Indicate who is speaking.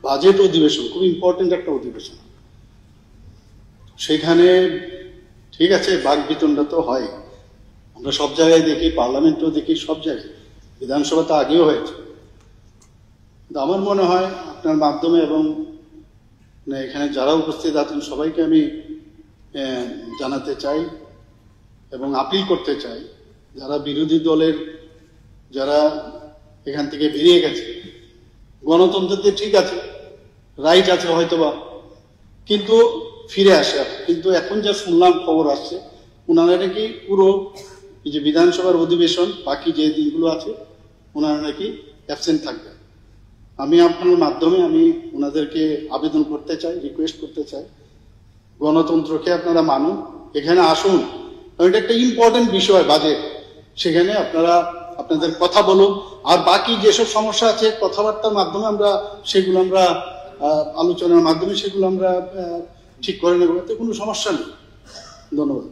Speaker 1: Budget অধিবেশন খুব important একটা অধিবেশন, সেখানে ঠিক আছে বাক বিতণ্ডা তো হয়, আমরা সব জায়গায় দেখি, পার্লামেন্টেও দেখি, সব জায়গায়, বিধানসভা তো আগেও হয়েছে। কিন্তু আমার মনে হয় আপনার মাধ্যমে এবং এখানে যারা উপস্থিত আছেন সবাইকে আমি জানাতে চাই এবং আপিল করতে চাই, যারা বিরোধী দলের যারা এখান থেকে বেরিয়ে গেছে, গণতন্ত্রতে ঠিক আছে, রাইট আছে হয়তোবা, কিন্তু ফিরে আসে। কিন্তু এখন যা শুনলাম খবর আসছে, ওনারা নাকি পুরো এই যে বিধানসভার অধিবেশন বাকি যে দিনগুলো আছে ওনারা নাকি অ্যাবসেন্ট থাকবে। আমি আপনার মাধ্যমে আমি ওনাদেরকে আবেদন করতে চাই, রিকোয়েস্ট করতে চাই, গণতন্ত্রকে আপনারা মানুন, এখানে আসুন, এটা একটা ইম্পর্টেন্ট বিষয় বাজেট, সেখানে আপনারা আপনাদের কথা বলুন। আর বাকি যেসব সমস্যা আছে কথাবার্তার মাধ্যমে আমরা সেগুলো আমরা আলোচনার মাধ্যমে সেগুলো আমরা ঠিক করে নেব, এতে কোনো সমস্যা নেই। ধন্যবাদ।